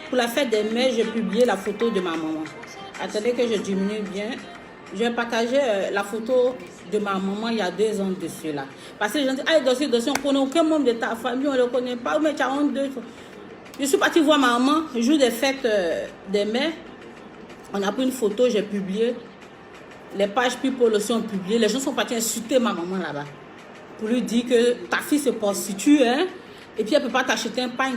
pour la fête des mères, j'ai publié la photo de ma maman. Attendez que je diminue bien. J'ai partagé la photo de ma maman il y a 2 ans de cela. Parce que les gens disent, ah, dossier, on ne connaît aucun membre de ta famille, on ne le connaît pas, mais tu as honte de... Je suis partie voir ma maman, le jour des fêtes des mères. On a pris une photo, j'ai publié. Les pages People aussi ont publié. Les gens sont partis insulter ma maman là-bas. Pour lui dire que ta fille se prostitue, hein, et puis elle ne peut pas t'acheter un pain.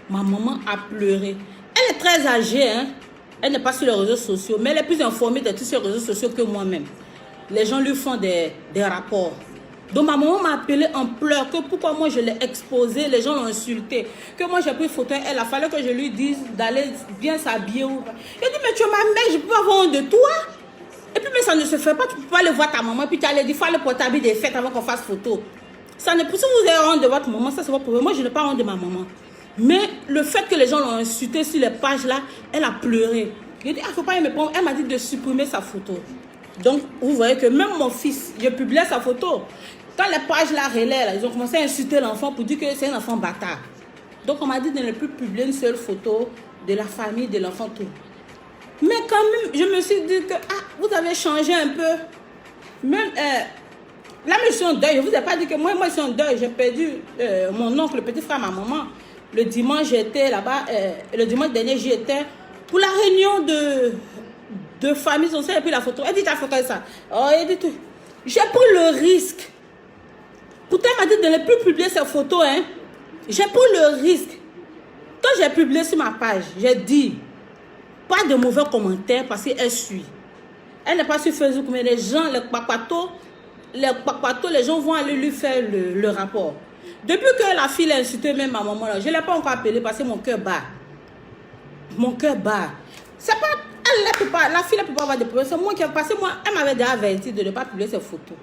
Ma maman a pleuré. Elle est très âgée, hein. Elle n'est pas sur les réseaux sociaux, mais elle est plus informée de tous ces réseaux sociaux que moi-même. Les gens lui font des rapports. Donc ma maman m'a appelé en pleurs que pourquoi moi je l'ai exposée, les gens l'ont insulté. Que moi j'ai pris photo, elle a fallu que je lui dise d'aller bien s'habiller. Elle dit, mais tu es ma mère, je peux avoir honte de toi. Et puis mais ça ne se fait pas, tu ne peux pas aller voir ta maman, puis tu allais dire, il faut aller porter habit des fêtes avant qu'on fasse photo. Ça ne peut, si vous avez honte de votre maman, ça c'est votre problème. Moi je n'ai pas honte de ma maman. Mais le fait que les gens l'ont insulté sur les pages là, elle a pleuré. Elle dit, ah, faut pas me prendre. Elle m'a dit de supprimer sa photo. Donc, vous voyez que même mon fils, je publiais sa photo. Quand les pages là relaient, là, ils ont commencé à insulter l'enfant pour dire que c'est un enfant bâtard. Donc, on m'a dit de ne plus publier une seule photo de la famille de l'enfant tout. Mais quand même, je me suis dit que, ah, vous avez changé un peu. Même, là, je suis en deuil. Je ne vous ai pas dit que moi je suis en deuil. J'ai perdu mon oncle, le petit frère, ma maman. Le dimanche, j'étais là-bas. Le dimanche dernier, j'y étais pour la réunion de famille. On sait, et puis la photo. Elle dit, ta photo est ça. Oh, elle dit tout. J'ai pris le risque. Pourtant, elle m'a dit de ne plus publier ces photos. Hein. J'ai pris le risque. Quand j'ai publié sur ma page, j'ai dit, pas de mauvais commentaires parce qu'elle suit. Elle n'est pas sur Facebook, mais les gens, les papatos, les gens vont aller lui faire le rapport. Depuis que la fille a insulté même ma maman, là, je ne l'ai pas encore appelée parce que mon cœur bat. Mon cœur bat. C'est pas, elle peut pas, la fille ne peut pas avoir de problème. C'est moi qui ai passé, moi, elle m'avait déjà averti de ne pas publier ses photos.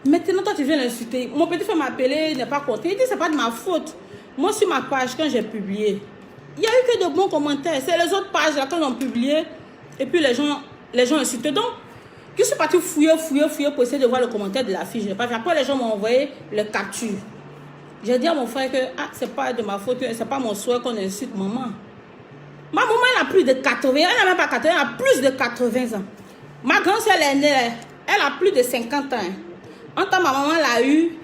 Maintenant, toi, tu viens l'insulter. Mon petit frère m'a appelé, il n'est pas content. Il dit, c'est pas de ma faute. Moi, sur ma page, quand j'ai publié, il n'y a eu que de bons commentaires. C'est les autres pages là, quand on publié, et puis les gens insultent. Donc, je suis partie fouiller pour essayer de voir le commentaire de la fille. Je n'ai pas fait. Après, les gens m'ont envoyé le capture. J'ai dit à mon frère que ah, c'est pas de ma faute, c'est pas mon souhait qu'on insulte maman. Ma maman, elle a plus de 80 ans. Elle n'a même pas 80 ans, elle a plus de 80 ans. Ma grand-soeur, elle est née, elle a plus de 50 ans. En temps, ma maman, elle a eu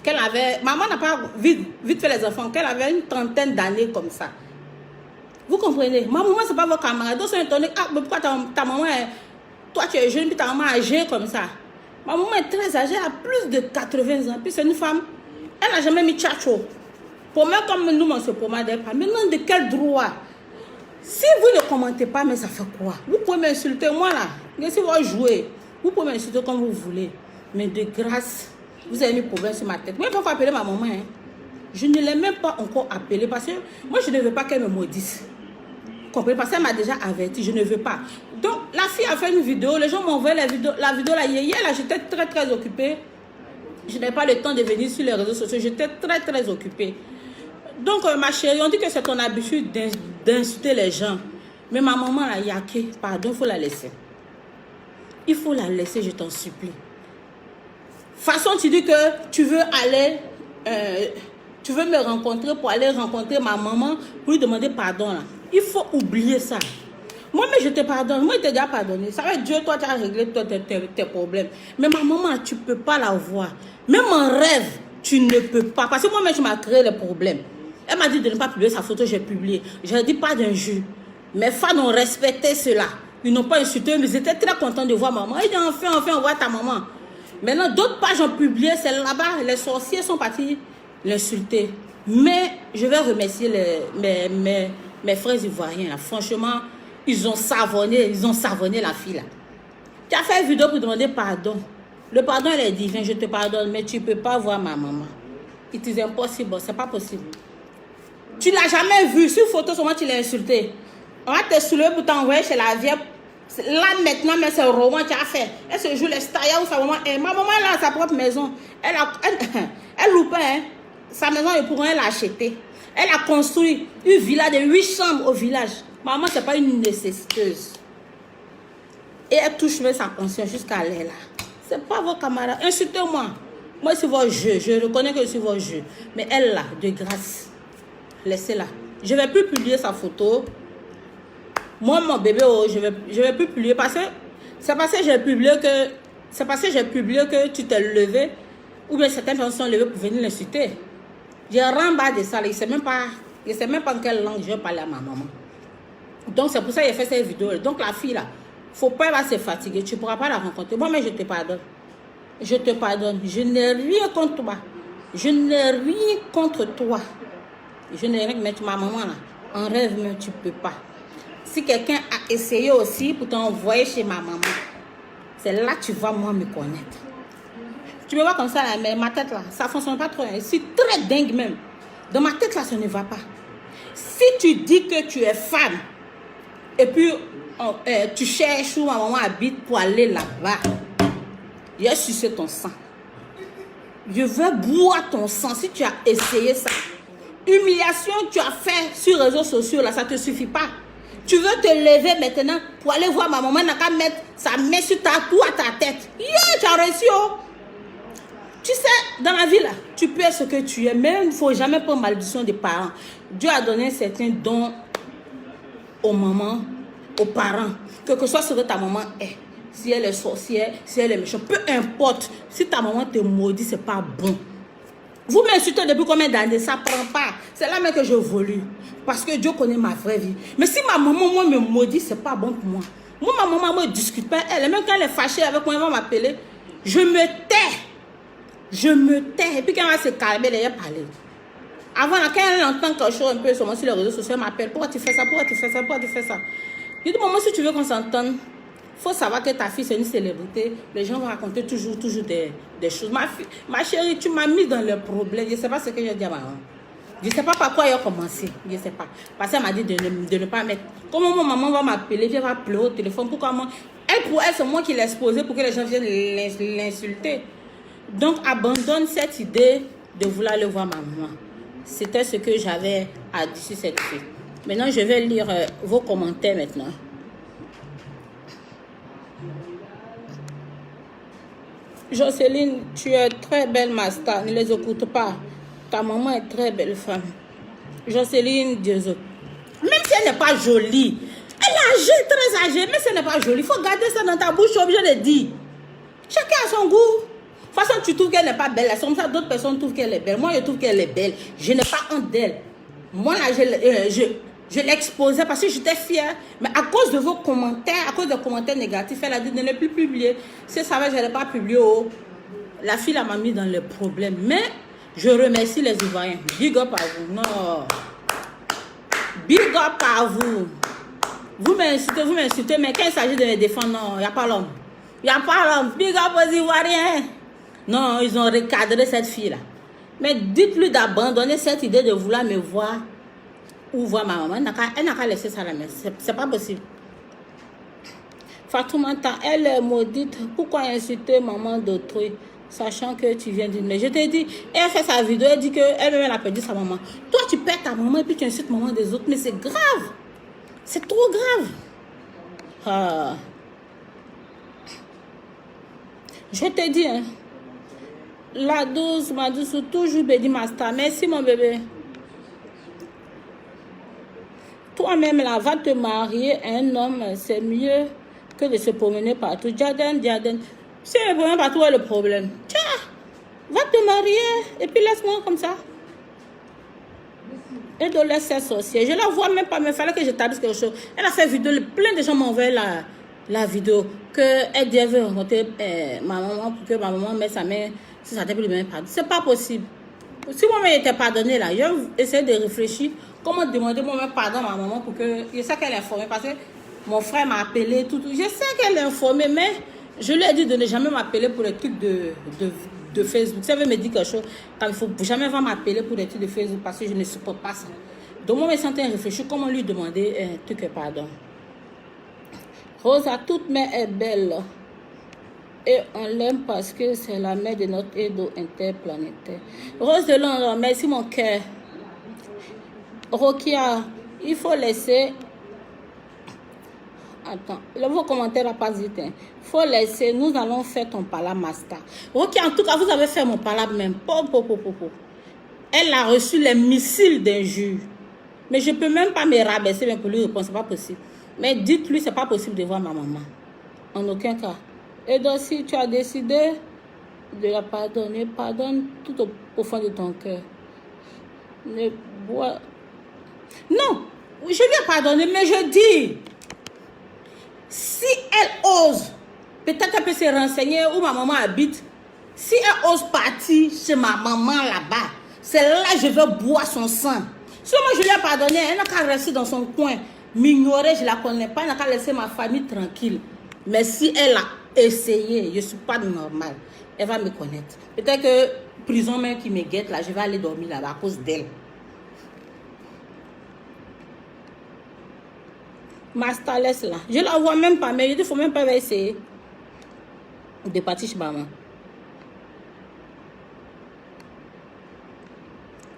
qu'elle avait. Maman n'a pas vite fait les enfants, qu'elle avait une trentaine d'années comme ça. Vous comprenez? Ma maman, c'est pas votre camarade. Donc, c'est étonné. Ah, mais pourquoi ta maman, toi, tu es jeune, puis ta maman est âgée comme ça? Ma maman est très âgée, elle a plus de 80 ans. Puis c'est une femme, elle n'a jamais mis tchatcho. Pour moi, comme nous, on se pommade pas. Maintenant, de quel droit? Si vous ne commentez pas, mais ça fait quoi? Vous pouvez m'insulter, moi là. Mais si vous jouez, vous pouvez m'insulter comme vous voulez. Mais de grâce, vous avez mis problème sur ma tête. Moi, il faut appeler ma maman. Hein. Je ne l'ai même pas encore appelée parce que moi, je ne veux pas qu'elle me maudisse. Comprenez? Parce qu'elle m'a déjà averti, je ne veux pas. Donc, la fille a fait une vidéo, les gens m'ont envoyé la vidéo là, hier, là, j'étais très occupée. Je n'avais pas le temps de venir sur les réseaux sociaux, j'étais très occupée. Donc, ma chérie, on dit que c'est ton habitude d'insulter les gens. Mais ma maman, là, Yake, pardon, il faut la laisser. Il faut la laisser, je t'en supplie. Façon, tu dis que tu veux aller, tu veux me rencontrer pour aller rencontrer ma maman pour lui demander pardon, là. Il faut oublier ça. Moi, mais je te pardonne. Moi, je t'ai déjà pardonné. Ça va être Dieu, toi, tu as réglé tes problèmes. Mais ma maman, tu ne peux pas la voir. Même en rêve, tu ne peux pas. Parce que moi-même, tu m'as créé les problèmes. Elle m'a dit de ne pas publier sa photo, j'ai publié. Je n'ai dit pas d'injure. Mes fans ont respecté cela. Ils n'ont pas insulté, mais ils étaient très contents de voir maman. Ils disent enfin, on voit ta maman. Maintenant, d'autres pages ont publié. C'est là-bas, les sorciers sont partis l'insulter. Mais je vais remercier mes frères ivoiriens. Là. Franchement, ils ont savonné la fille. Là. Tu as fait une vidéo pour demander pardon. Le pardon, il est divin. Je te pardonne, mais tu ne peux pas voir ma maman. It is impossible. Ce n'est pas possible. Tu ne l'as jamais vu. Sur photo, seulement tu l'as insulté. On va te soulever pour t'envoyer chez la vieille. Là, maintenant, mais c'est un roman que tu as fait. Elle se joue les stars où sa maman est. Ma maman, elle a sa propre maison. Elle loupe, hein. Sa maison, et pour elle l'a achetée. Elle a construit une villa de 8 chambres au village. Maman, ce n'est pas une nécessiteuse. Et elle touche même sa conscience jusqu'à l'air là. Ce n'est pas vos camarades. Insultez-moi. Moi, c'est votre jeu. Je reconnais que c'est votre jeu. Mais elle là, de grâce. laissez-la. Je ne vais plus publier sa photo. Moi, mon bébé, oh, je vais plus publier parce que c'est parce que j'ai publié que tu t'es levé ou bien certaines personnes sont levées pour venir l'insulter. J'ai rembas de ça. Il ne sait même pas en quelle langue je vais parler à ma maman. Donc, c'est pour ça que j'ai fait cette vidéo. Donc, la fille, là, faut pas, elle va se fatiguer. Tu ne pourras pas la rencontrer. Moi, mais je te pardonne. Je te pardonne. Je n'ai rien contre toi. Je n'ai rien contre toi. Je n'ai rien contre ma maman, là. En rêve, mais tu ne peux pas. Si quelqu'un a essayé aussi pour t'envoyer chez ma maman, c'est là que tu vas, moi, me connaître. Tu me vois comme ça, là, mais ma tête, là, ça ne fonctionne pas trop. Je suis très dingue, même. Dans ma tête, là, ça ne va pas. Si tu dis que tu es femme, et puis tu cherches où ma maman habite pour aller là-bas, j'ai sucé ton sang. Je veux boire ton sang si tu as essayé ça. Humiliation que tu as fait sur les réseaux sociaux, là, ça ne te suffit pas. Tu veux te lever maintenant pour aller voir ma maman, n'a qu'à mettre sa main sur ta tour à ta tête. Tu as réussi, oh. Tu sais, dans la vie, là, tu peux être ce que tu es, mais il ne faut jamais prendre malédiction des parents. Dieu a donné certains dons aux mamans, aux parents, que soit ce que ta maman est. Si elle est sorcière, si elle est méchante, peu importe. Si ta maman te maudit, c'est pas bon. Vous m'insultez depuis combien d'années? Ça ne prend pas. C'est là même que j'évolue. Parce que Dieu connaît ma vraie vie. Mais si ma maman, moi, me maudit, c'est pas bon pour moi. Moi, ma maman, ne discute pas. Elle, même quand elle est fâchée avec moi, elle va m'appeler. Je me tais. Je me tais. Et puis quand elle va se calmer, elle va parler. Avant, quand elle entend quelque chose un peu sur les réseaux sociaux, elle m'appelle. Pourquoi tu fais ça? Pourquoi tu fais ça? Pourquoi tu fais ça? Je dis, maman, si tu veux qu'on s'entende, il faut savoir que ta fille, c'est une célébrité. Les gens vont raconter toujours des choses. Ma chérie, tu m'as mis dans le problème. Je ne sais pas ce que j'ai dit à ma maman. Je ne sais pas par quoi elle a commencé. Je ne sais pas. Parce qu'elle m'a dit de ne pas mettre. Comment mon maman va m'appeler, elle va pleurer au téléphone. Pourquoi moi? Pour elle, c'est moi qui l'ai exposé pour que les gens viennent l'insulter. Donc, abandonne cette idée de vouloir aller voir ma maman. C'était ce que j'avais à dire sur cette fille. Maintenant, je vais lire vos commentaires maintenant. Jocelyne, tu es très belle, Masta. Ne les écoute pas. Ta maman est très belle femme. Jocelyne, Dieu. Même si elle n'est pas jolie, elle est âgée, très âgée, mais si elle n'est pas jolie, il faut garder ça dans ta bouche, je suis obligée de dire. Chacun a son goût. De toute façon, tu trouves qu'elle n'est pas belle. Comme ça, d'autres personnes trouvent qu'elle est belle. Moi, je trouve qu'elle est belle. Je n'ai pas honte d'elle. Moi, là, je l'ai exposée parce que j'étais fière. Mais à cause de vos commentaires, à cause des commentaires négatifs, elle a dit de ne plus publier. Si ça va, je n'allais pas publier. Oh. La fille m'a mis dans le problème. Mais je remercie les Ivoiriens. Big up à vous. Non. Big up à vous. Vous m'insultez, mais quand il s'agit de me défendre, non, il n'y a pas l'homme. Il n'y a pas l'homme. Big up aux Ivoiriens. Non, ils ont recadré cette fille-là. Mais dites-lui d'abandonner cette idée de vouloir me voir ou voir ma maman. Elle n'a qu'à laisser ça à la main. C'est pas possible. Fatoumata, elle est maudite. Pourquoi insulter maman d'autrui, sachant que tu viens d'une... Mais je t'ai dit, elle fait sa vidéo, elle dit qu'elle-même a perdu sa maman. Toi, tu perds ta maman et puis tu insultes maman des autres. Mais c'est grave. C'est trop grave. Ah. Je te dis, hein. La douce, ma douce, toujours béni Masta. Merci mon bébé. Toi-même là, va te marier à un homme, c'est mieux que de se promener partout. Jaden. Si elle ne promène partout, où est le problème? Tiens, va te marier et puis laisse-moi comme ça. Et de laisser sorcière. Je la vois même pas, mais il fallait que je t'abrisse quelque chose. Elle a fait vidéo, plein de gens m'ont envoyé la vidéo. Elle dit qu'elle veut rencontrer ma maman pour que ma maman mette sa main sur sa tête pour lui mettre pardon. C'est pas possible. Si moi-même j'étais pardonné là, je vais essayer de réfléchir comment demander moi-même pardon à ma maman pour que... Je sais qu'elle est informée parce que mon frère m'a appelé, tout. Je sais qu'elle est informée, mais je lui ai dit de ne jamais m'appeler pour les trucs de Facebook. Si elle veut me dire quelque chose, il ne faut jamais m'appeler pour les trucs de Facebook parce que je ne supporte pas ça. Donc moi, je me sentais réfléchir comment lui demander un truc pardon. Rosa, toute mère est belle. Et on l'aime parce que c'est la mère de notre Edo interplanétaire. Rose de Londres, merci mon cœur. Rokia, il faut laisser... Attends, vos commentaires n'ont pas dit. Il faut laisser, nous allons faire ton pala Masta. Rokia, en tout cas, vous avez fait mon pala même. Elle a reçu les missiles d'injures. Mais je ne peux même pas me rabaisser même pour lui répondre, ce n'est pas possible. Mais dites-lui, ce n'est pas possible de voir ma maman. En aucun cas. Et donc, si tu as décidé de la pardonner, pardonne tout au fond de ton cœur. Ne bois... Non, je lui ai pardonné, mais je dis, si elle ose, peut-être qu'elle peut se renseigner où ma maman habite. Si elle ose partir chez ma maman là-bas, c'est là que je vais boire son sang. Si moi je lui ai pardonné, elle n'a qu'à rester dans son coin, m'ignorer, je ne la connais pas, elle n'a qu'à laisser ma famille tranquille. Mais si elle a essayé, je ne suis pas normale, elle va me connaître. Peut-être que prison même qui me guette là, je vais aller dormir là-bas à cause d'elle. Master laisse là. Je ne la vois même pas, mais il ne faut même pas essayer de partir chez maman.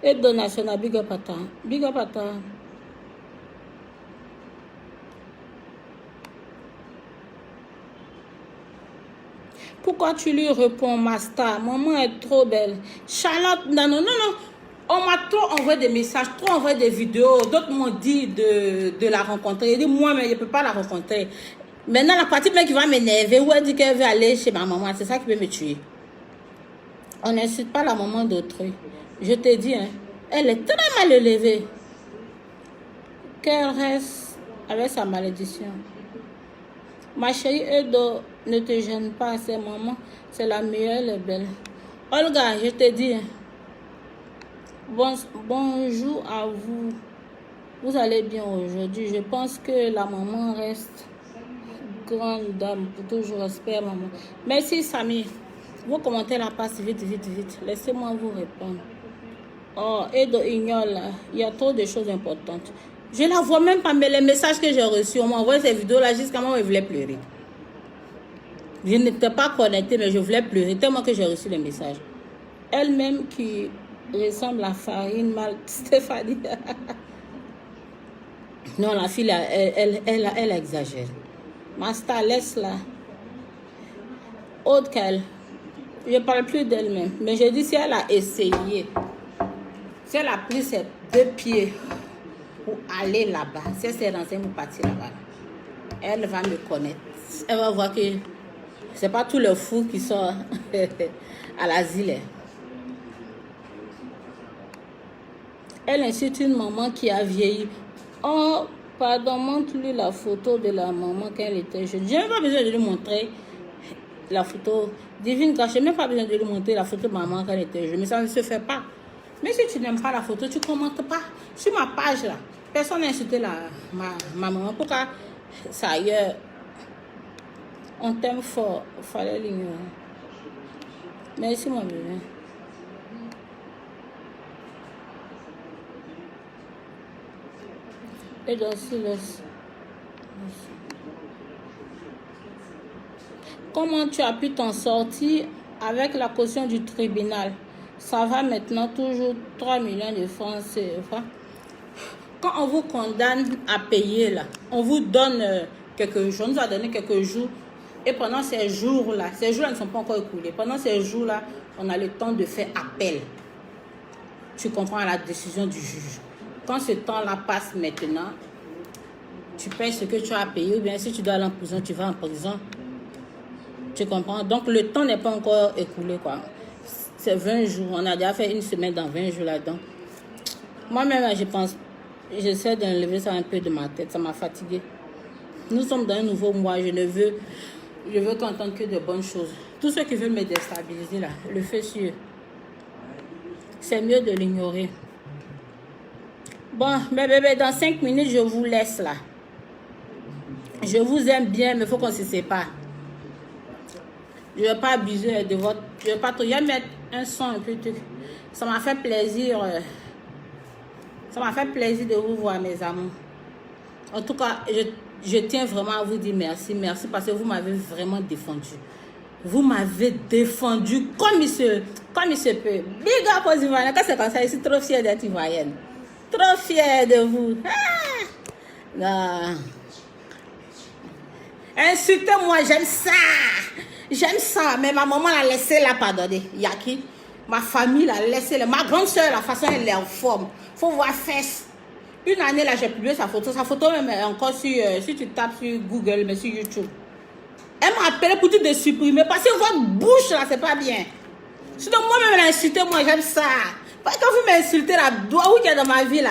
Et donation à Big Up Ata. Big Up Ata. Pourquoi tu lui réponds, Master? Maman est trop belle. Charlotte, non, non, non, non. On m'a trop envoyé des messages, trop envoyé des vidéos. D'autres m'ont dit de la rencontrer. J'ai dit, moi, mais je ne peux pas la rencontrer. Maintenant, la partie qui va m'énerver, où elle dit qu'elle veut aller chez ma maman, c'est ça qui peut me tuer. On n'insulte pas la maman d'autrui. Je te dis, hein, elle est très mal élevée. Qu'elle reste avec sa malédiction. Ma chérie Edo, ne te gêne pas, c'est maman. C'est la meilleure, elle est belle. Olga, je te dis, bonjour à vous. Vous allez bien aujourd'hui. Je pense que la maman reste grande dame pour toujours. J'espère, maman. Merci, Samy. Vos commentaires la passent vite, vite, vite. Laissez-moi vous répondre. Oh, Edo ignore là. Il y a trop de choses importantes. Je ne la vois même pas, mais les messages que j'ai reçus, on m'a envoyé ces vidéos-là jusqu'à moi, je voulais pleurer. Je n'étais pas connectée, mais je voulais pleurer tellement que j'ai reçu les messages. Elle-même qui ressemble à Farine Mal Stéphanie. Non, la fille, elle exagère. Master, laisse-la. Autre qu'elle. Je ne parle plus d'elle-même. Mais je dis, si elle a essayé, si elle a pris ses 2 pieds pour aller là-bas, si elle s'est renseignée pour partir là-bas, elle va me connaître. Elle va voir que ce n'est pas tous les fous qui sont à l'asile. Elle incite une maman qui a vieilli. Oh, pardon, montre-lui la photo de la maman quand elle était jeune. Je n'ai pas besoin de lui montrer la photo. Divine Cache, je n'ai même pas besoin de lui montrer la photo de maman quand elle était jeune. Mais ça ne se fait pas. Mais si tu n'aimes pas la photo, tu ne commentes pas. Sur ma page là, personne n'a insulté ma maman. Pourquoi ça ailleurs? On t'aime fort. Il fallait l'ignorer. Merci mon bébé. Et dans le silence. Comment tu as pu t'en sortir avec la caution du tribunal? Ça va maintenant toujours 3 millions de francs CFA. Quand on vous condamne à payer, là, on vous donne quelques jours, on nous a donné quelques jours. Et pendant ces jours-là ne sont pas encore écoulés. Pendant ces jours-là, on a le temps de faire appel. Tu comprends, à la décision du juge. Quand ce temps-là passe maintenant, tu payes ce que tu as payé, ou bien si tu dois aller en prison, tu vas en prison. Tu comprends? Donc, le temps n'est pas encore écoulé, quoi. C'est 20 jours. On a déjà fait une semaine dans 20 jours là-dedans. Moi-même, je pense, j'essaie d'enlever ça un peu de ma tête. Ça m'a fatiguée. Nous sommes dans un nouveau mois. Je veux qu'entendre que de bonnes choses. Tous ceux qui veulent me déstabiliser, là, le feu sûr. C'est mieux de l'ignorer. Bon, mes bébés, dans 5 minutes, je vous laisse là. Je vous aime bien, mais il faut qu'on se sépare. Je ne vais pas abuser de votre... Je vais pas trop... Je vais mettre un son un peu... Ça m'a fait plaisir. Ça m'a fait plaisir de vous voir, mes amours. En tout cas, je tiens vraiment à vous dire merci. Merci parce que vous m'avez vraiment défendu. Vous m'avez défendu comme il se peut. Big up aux Ivoiriens. Quand c'est comme ça, je suis trop fière d'être Ivoirienne. Trop fière de vous. Ah! Non. Insultez-moi, j'aime ça. J'aime ça. Mais ma maman l'a laissé la pardonner. Yaki. Ma famille l'a laissé. Ma grande soeur, la façon elle est en forme. Faut voir fesses. Une année, là, j'ai publié sa photo. Sa photo même est encore sur... si tu tapes sur Google, mais sur YouTube. Elle m'a appelé pour dire de supprimer. Parce que votre bouche, là, c'est pas bien. Sinon, moi-même, elle a insulté. Moi, j'aime ça. Parce que quand vous m'insultez, là, où il y a dans ma vie, là?